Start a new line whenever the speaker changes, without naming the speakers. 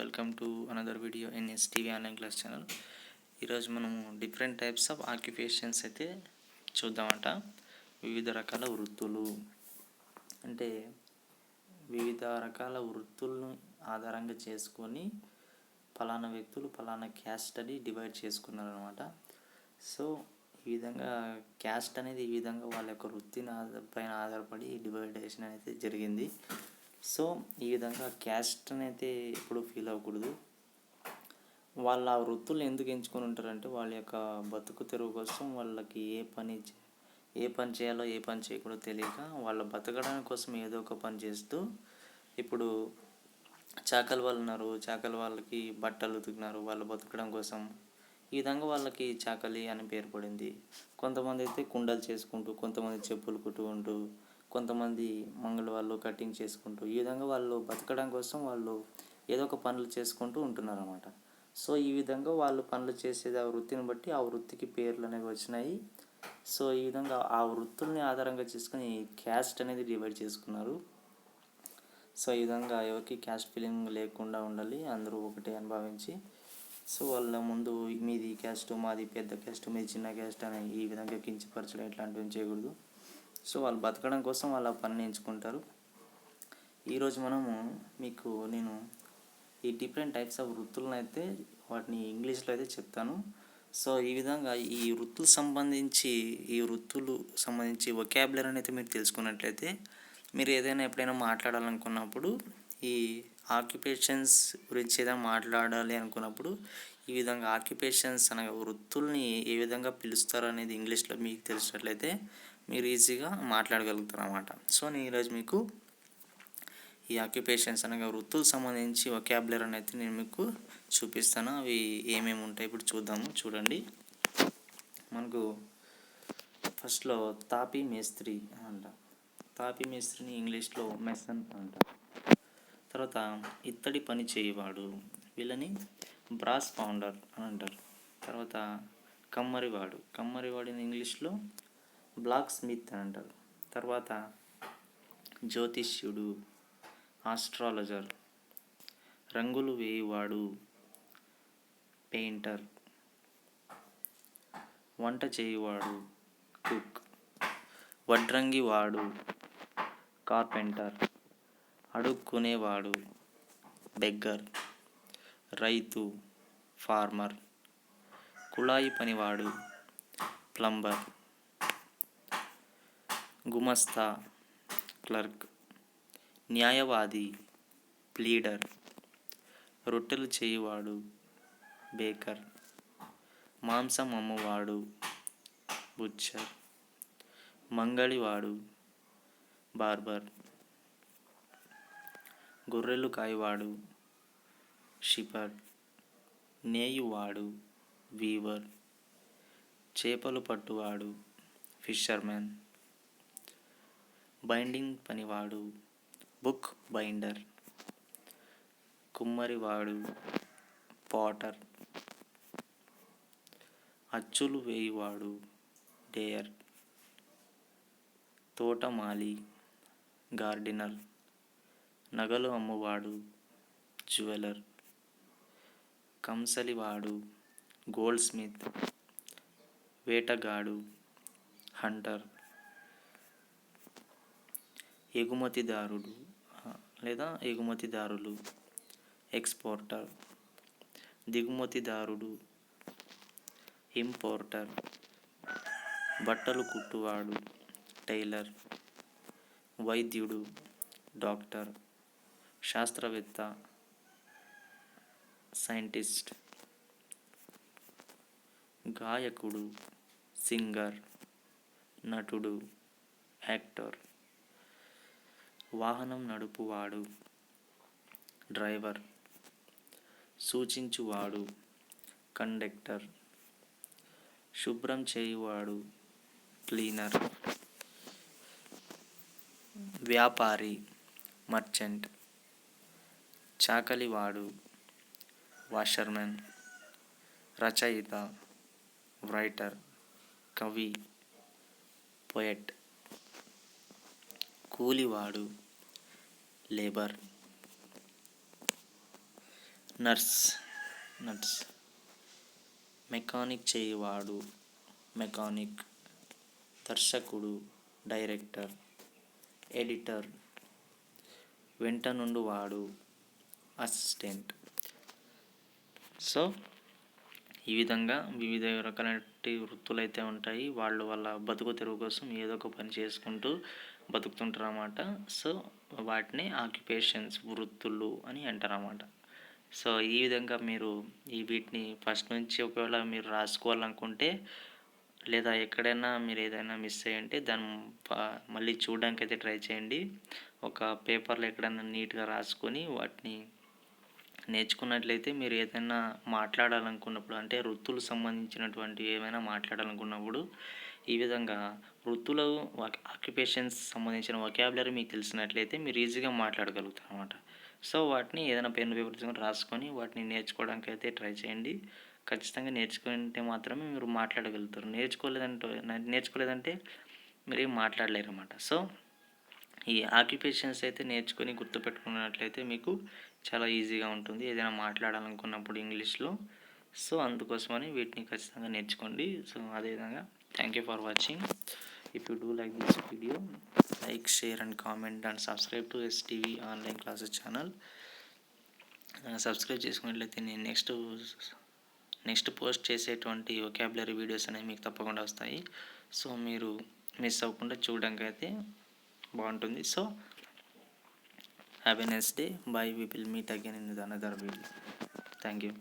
Welcome to another video in STV online class channel. ఈరోజు మనము different types of occupations అయితే చూద్దామంట. వివిధ రకాల వృత్తులు అంటే వివిధ రకాల వృత్తులను ఆధారంగా చేసుకొని ఫలానా వ్యక్తులు ఫలానా క్యాస్ట్ అని డివైడ్ చేసుకున్నారు అనమాట. సో ఈ విధంగా క్యాస్ట్ అనేది ఈ విధంగా వాళ్ళ యొక్క వృత్తిని పైన ఆధారపడి డివైడేషన్ అయితే జరిగింది. సో ఈ విధంగా క్యాస్ట్ అయితే ఎప్పుడు ఫీల్ అవ్వకూడదు. వాళ్ళ వృత్తులు ఎందుకు ఎంచుకొని ఉంటారంటే వాళ్ళ యొక్క బతుకు తెరువు కోసం వాళ్ళకి ఏ పని చేయాలో ఏ పని చేయకూడదో తెలియక వాళ్ళ బతకడానికి కోసం ఏదో ఒక పని చేస్తూ, ఇప్పుడు చాకలి వాళ్ళు ఉన్నారు, చాకలి వాళ్ళకి బట్టలు ఉతుకున్నారు వాళ్ళు బతకడం కోసం. ఈ విధంగా వాళ్ళకి చాకలి అని పేరు పడింది. కొంతమంది అయితే కుండలు చేసుకుంటూ, కొంతమంది చెప్పులు కుట్టుకుంటూ, కొంతమంది మంగళ వాళ్ళు కటింగ్ చేసుకుంటూ, ఈ విధంగా వాళ్ళు బతకడం కోసం వాళ్ళు ఏదో ఒక పనులు చేసుకుంటూ ఉంటున్నారు అన్నమాట. సో ఈ విధంగా వాళ్ళు పనులు చేసేది ఆ వృత్తిని బట్టి ఆ వృత్తికి పేర్లు అనేవి వచ్చినాయి. సో ఈ విధంగా ఆ వృత్తుల్ని ఆధారంగా చేసుకుని క్యాస్ట్ అనేది డివైడ్ చేసుకున్నారు. సో ఈ విధంగా ఎవరికి క్యాస్ట్ ఫీలింగ్ లేకుండా ఉండాలి, అందరూ ఒకటే అనుభవించి. సో వాళ్ళ ముందు మీది క్యాస్ట్, మాది పెద్ద క్యాస్ట్, మీది చిన్న క్యాస్ట్ అని ఈ విధంగా కించపరచడం ఇట్లాంటివి చేయకూడదు. సో వాళ్ళు బతకడం కోసం వాళ్ళ పనిని ఎంచుకుంటారు. ఈరోజు మనము నేను ఈ డిఫరెంట్ టైప్స్ ఆఫ్ వృత్తులను అయితే వాటిని ఇంగ్లీష్లో అయితే చెప్తాను. సో ఈ విధంగా ఈ వృత్తులు సంబంధించి వొకాబులరీ అయితే మీరు తెలుసుకున్నట్లయితే మీరు ఏదైనా ఎప్పుడైనా మాట్లాడాలనుకున్నప్పుడు ఈ ఆక్యుపేషన్స్ గురించి ఏదైనా మాట్లాడాలి అనుకున్నప్పుడు ఈ విధంగా ఆక్యుపేషన్స్ అనగా వృత్తుల్ని ఏ విధంగా పిలుస్తారు అనేది ఇంగ్లీష్లో మీకు తెలిసినట్లయితే మీరు ఈజీగా మాట్లాడగలుగుతారు అన్నమాట. సో నేను ఈరోజు మీకు ఈ ఆక్యుపేషన్స్ అనగా వృత్తులకు సంబంధించి వొకాబులరీ అయితే నేను మీకు చూపిస్తాను. అవి ఏమేమి ఉంటాయి ఇప్పుడు చూద్దాము. చూడండి, మనకు ఫస్ట్లో తాపీ మేస్త్రి అంట. తాపీ మేస్త్రిని ఇంగ్లీష్లో మెసన్ అంట. తర్వాత ఇత్తడి పని చేయవాడు, వీళ్ళని బ్రాస్ పౌండర్ అని అంటారు. తర్వాత కమ్మరివాడిని ఇంగ్లీష్లో బ్లాక్ స్మిత్ అని అంటారు. తర్వాత జ్యోతిష్యుడు, ఆస్ట్రాలజర్. రంగులు వేయువాడు, పెయింటర్. వంట చేయువాడు, కుక్. వడ్రంగివాడు, కార్పెంటర్. అడుక్కునేవాడు, బెగ్గర్. రైతు, ఫార్మర్. కుళాయి పనివాడు, ప్లంబర్. గుమస్తా, క్లర్క్. న్యాయవాది, ప్లీడర్. రొట్టెలు చేయువాడు, బేకర్. మాంసం అమ్మువాడు, బుచ్చర్. మంగళివాడు, బార్బర్. గొర్రెలు కాయవాడు, షిపర్. నేయువాడు, వీవర్. చేపలు పట్టువాడు, ఫిషర్మెన్. బైండింగ్ పనివాడు, బుక్ బైండర్. కుమ్మరివాడు, పాటర్. అచ్చులు వేయువాడు, డేయర్. తోటమాలి, గార్డెనర్. నగలు అమ్మువాడు, జ్యువెలర్. కంసలివాడు, గోల్డ్ స్మిత్. వేటగాడు, హంటర్. ఎగుమతిదారుడు లేదా ఎగుమతిదారులు, ఎక్స్పోర్టర్. దిగుమతిదారుడు, ఇంపోర్టర్. బట్టలు కుట్టువాడు, టైలర్. వైద్యుడు, డాక్టర్. శాస్త్రవేత్త, సైంటిస్ట్. గాయకుడు, సింగర్. నటుడు, యాక్టర్. వాహనం నడుపువాడు, డ్రైవర్. సూచించువాడు, కండక్టర్. శుభ్రం చేయువాడు, క్లీనర్. వ్యాపారి, మర్చెంట్. చాకలివాడు, వాషర్మెన్. రచయిత, రైటర్. కవి, పోయెట్. కూలివాడు, లేబర్. Nurse, nurse. మెకానిక్ చేయవాడు, మెకానిక్. దర్శకుడు, డైరెక్టర్. ఎడిటర్, వెంట నుండి వాడు, అసిస్టెంట్. సో ఈ విధంగా వివిధ రకాలైన వృత్తులు అయితే ఉంటాయి. వాళ్ళు వాళ్ళ బతుకు తెరువు కోసం ఏదో ఒక పని చేసుకుంటూ బతుకుతుంటారు అన్నమాట. సో వాటిని ఆక్యుపేషన్స్, వృత్తులు అని అంటారు అన్నమాట. సో ఈ విధంగా మీరు వీటిని ఫస్ట్ నుంచి ఒకవేళ మీరు రాసుకోవాలనుకుంటే, లేదా ఎక్కడైనా మీరు ఏదైనా మిస్ అయ్యంటే దాన్ని మళ్ళీ చూడడానికి అయితే ట్రై చేయండి. ఒక పేపర్లో ఎక్కడైనా నీట్గా రాసుకొని వాటిని నేర్చుకున్నట్లయితే మీరు ఏదైనా మాట్లాడాలనుకున్నప్పుడు, అంటే వృత్తులకు సంబంధించినటువంటి ఏమైనా మాట్లాడాలనుకున్నప్పుడు ఈ విధంగా వృత్తులు ఆక్యుపేషన్స్ సంబంధించిన వొకాబులరీ మీకు తెలిసినట్లయితే మీరు ఈజీగా మాట్లాడగలుగుతారు అన్నమాట. సో వాటిని ఏదైనా పెన్ పేపర్ తీసుకొని రాసుకొని వాటిని నేర్చుకోవడానికి అయితే ట్రై చేయండి. ఖచ్చితంగా నేర్చుకుంటే మాత్రమే మీరు మాట్లాడగలుగుతారు. నేర్చుకోలేదంటే మీరు ఏం మాట్లాడలేరు అన్నమాట. సో ఈ ఆక్యుపేషన్స్ అయితే నేర్చుకొని గుర్తుపెట్టుకున్నట్లయితే మీకు చాలా ఈజీగా ఉంటుంది ఏదైనా మాట్లాడాలనుకున్నప్పుడు ఇంగ్లీష్లో. సో అందుకోసమని వీటిని ఖచ్చితంగా నేర్చుకోండి. సో అదేవిధంగా thank you for watching. If you do like this video, like, share and comment and subscribe to STV online classes channel. Subscribe చేసుకున్నట్లయితే నేను నెక్స్ట్ పోస్ట్ చేసేటువంటి వొకాబులరీ వీడియోస్ అనేవి మీకు తప్పకుండా వస్తాయి. సో మీరు మిస్ అవ్వకుండా చూడడానికి అయితే బాగుంటుంది. So have a nice day. Bye. We will meet again in another video. Thank you.